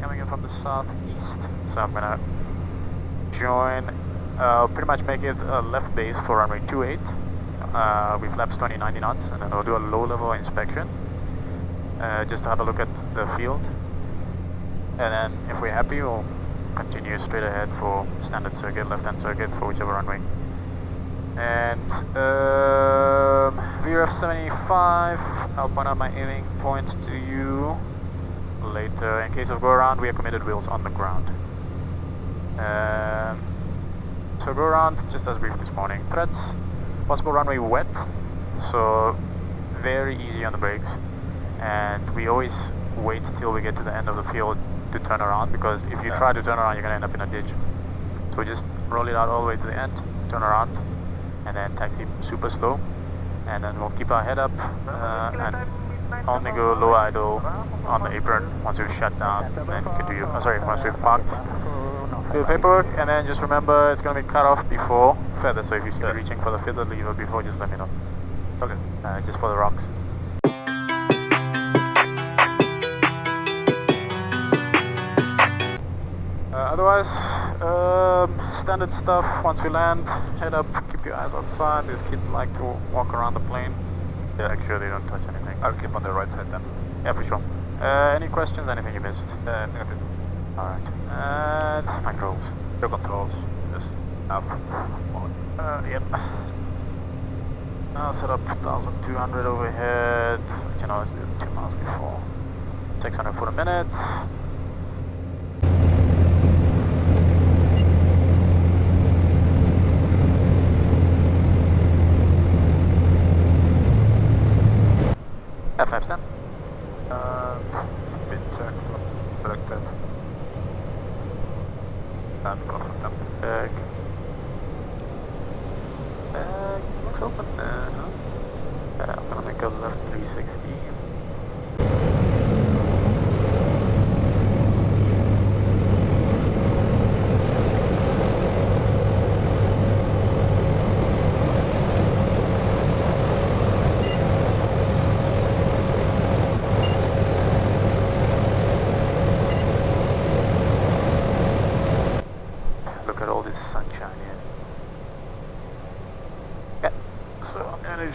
coming in from the southeast. So I'm gonna join, pretty much make it a left base for runway 28 with flaps 20-90 knots, and then we'll do a low level inspection just to have a look at the field. And then if we're happy, we'll continue straight ahead for standard circuit, left-hand circuit for whichever runway. And VRF 75, I'll point out my aiming point to you later. In case of go around, we have committed wheels on the ground. So go around, just as brief this morning. Threats, possible runway wet, so very easy on the brakes. And we always wait till we get to the end of the field to turn around, because if you try to turn around, you're going to end up in a ditch. So just roll it out all the way to the end, turn around, and then taxi super slow. And then we'll keep our head up and only go low idle on the apron once we've shut down and continue. Once we've parked. Do the paperwork, and then just remember it's going to be cut off before feather. So if you see me reaching for the feather lever before, just let me know. Okay. Just for the rocks. Otherwise, standard stuff. Once we land, head up, keep your eyes outside. These kids like to walk around the plane. Yeah, make sure they don't touch anything. I'll keep on the right side then. Yeah, for sure. Any questions? Anything you missed? Negative. Alright. And controls. Your controls. Just up. On. Yep. Now set up 1,200 overhead. You know, let's do 2 miles before. 600 foot a minute. F5 stand. Speed check selected. And confirm them. Looks open. I'm gonna make a left 360.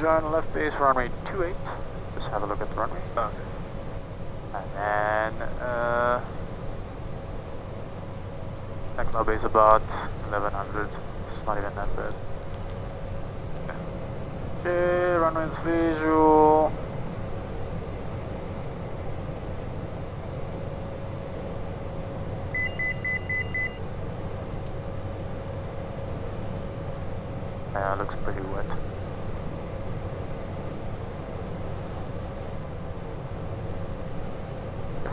Join left base for runway 28. Just have a look at the runway. Okay. And then next cloud base about 1100. It's not even that bad. Okay, runway's visual. Yeah, looks pretty wet.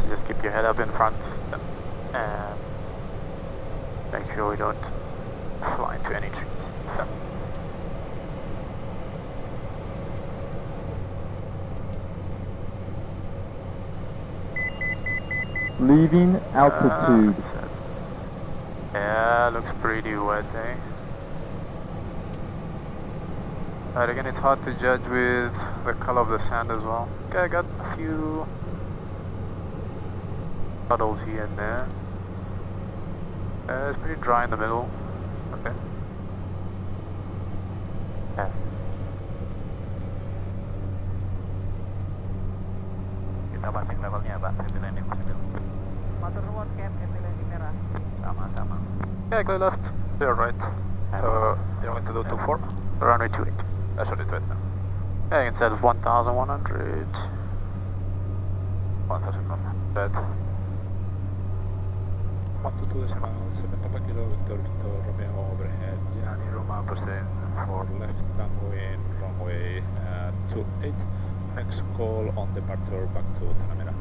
Just keep your head up in front and make sure we don't fly into any trees. Leaving altitude. Yeah, looks pretty wet, eh? Alright, again, it's hard to judge with the color of the sand as well. Okay, I got a few puddles here and there. It's pretty dry in the middle. Okay. Yeah. Kita passing levelnya Pak, happy landing possible. Motor nuwun camp, happy landing merah. Sama-sama. Yeah, go left. You're right. You want to do 24? Runway 28. Sorry, 28 now. Yeah, instead of 1,100. 1,000. Dead. 122.75 kilo Victor Romeo overhead, Gianni Roma proceed for left downwind, runway 28, next call on departure back to Tanamera.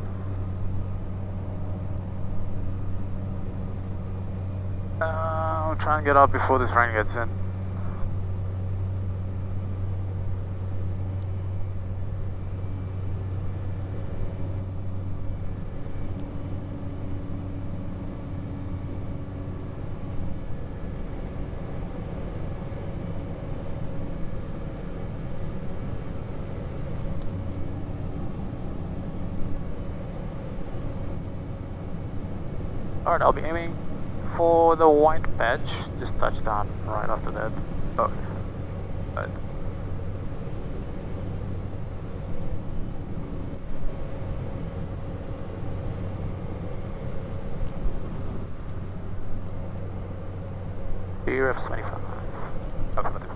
I'll try and get out before this rain gets in. Alright, I'll be aiming for the white patch, just touch down right after that. Okay. Right. PRF 25. Affirmative.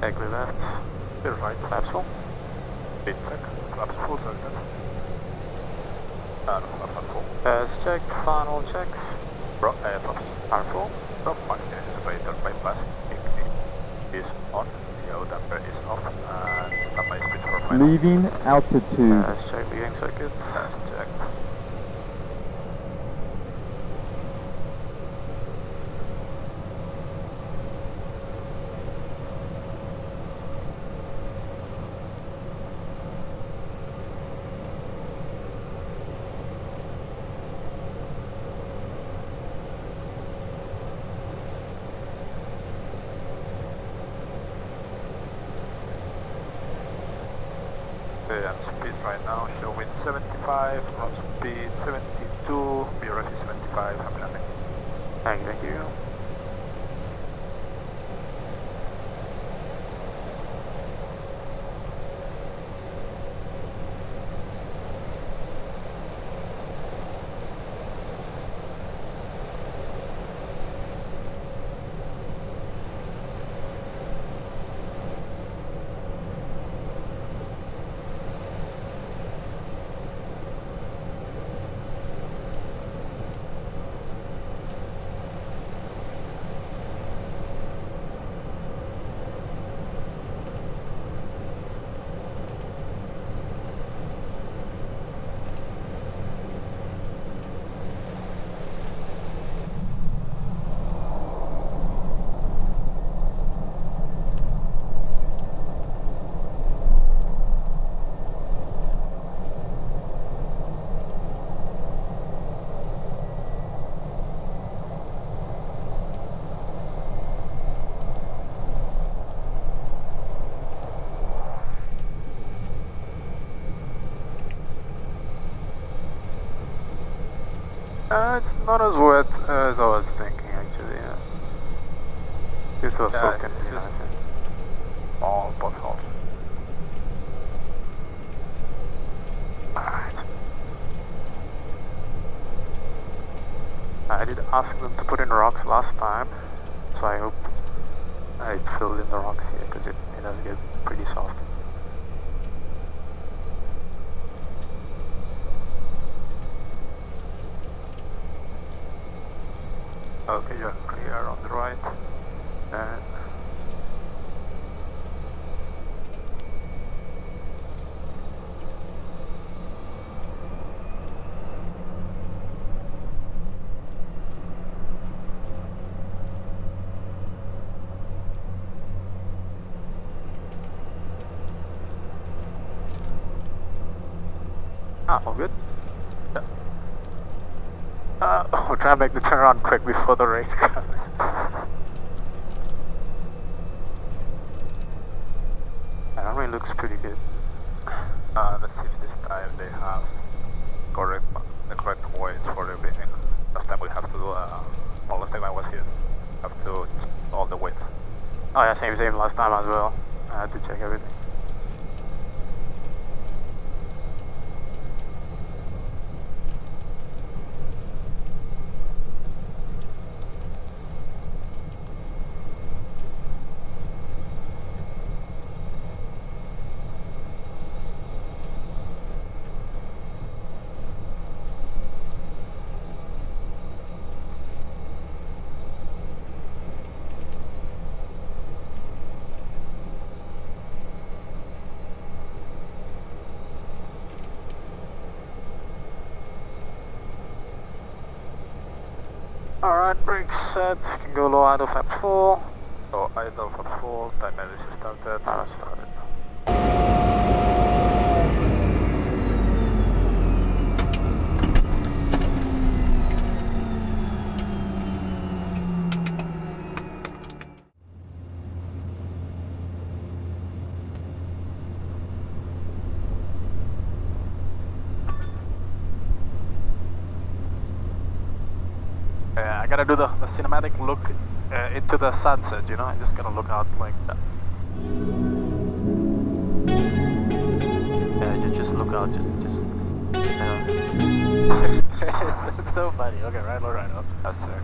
Exactly left. Still right. Flaps full. Speed check. Flaps full, sorry. No, flaps not full. Check, final checks. Flaps Are full. top 5 separator bypass. Ignition is on. Yaw damper is off. And standby speed for final. Leaving altitude. Check leading circuit. Check. And speed right now showing 75, ground speed 72, BRS is 75, happy landing. Thank you. It's not as wet as I was thinking actually, yeah. This was Yeah, soaking, it's you know, just- I think. All potholes. Alright. I did ask them to put in rocks last time, so I hope I filled in the rocks here because it does get pretty soft. Okay, you're clear on the right. And All good? Yeah. We'll try and make the turnaround quick before the rain comes. Runway looks pretty good. let's see if this time they have the correct weights for everything. Last time we have to do, well, last time I was here, have to all the weights. Oh yeah, same last time as well. I had to check everything. Alright, brakes set, can go low idle flap full. So idle for full, timer is started. Now started. gotta do the cinematic look into the sunset, you know? I just gotta look out like that. Yeah, just look out, just It's so funny. Okay, right, that's it.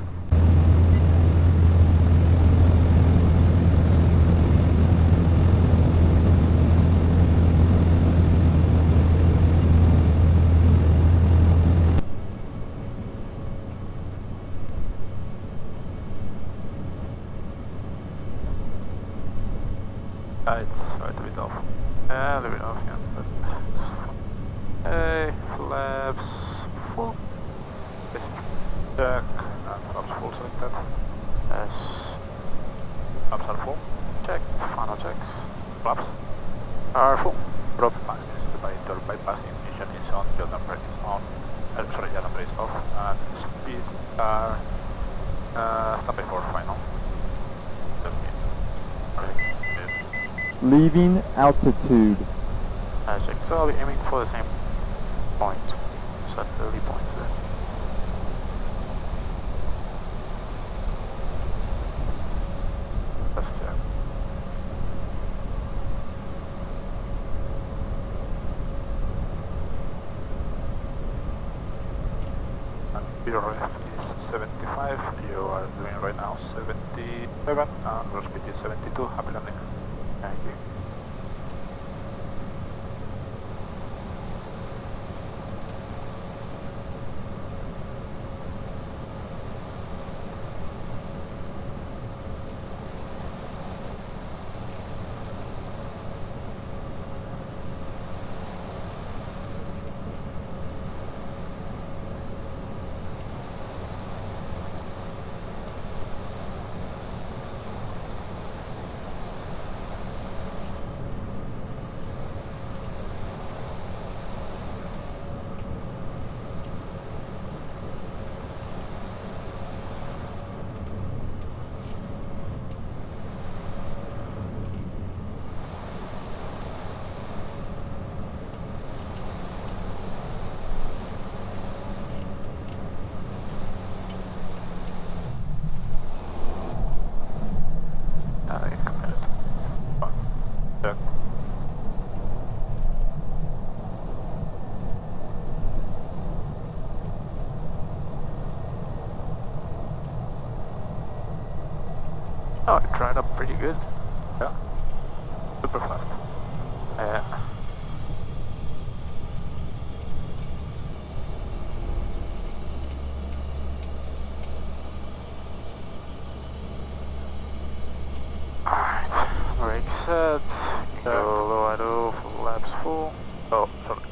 It's a bit off. Yeah, a little bit off, yeah. But hey, flaps full. Check. And flaps full selected. Yes. Flaps are full. Check. Final checks. Flaps are full. Drop passes. The bypassing ignition is on. Yaw number is on. Sorry, yaw number is off. And speed are standby for final. Leaving altitude. Check. So I'll be aiming for the same point. So 30 points there. That's clear. And your left is 75. You are doing right now 77. And your speed is 72. Happy landing. Thank you. Oh, it dried up pretty good. Yeah. Super fast. Yeah. Alright. Brake set. Go low idle, full laps full. Oh, sorry.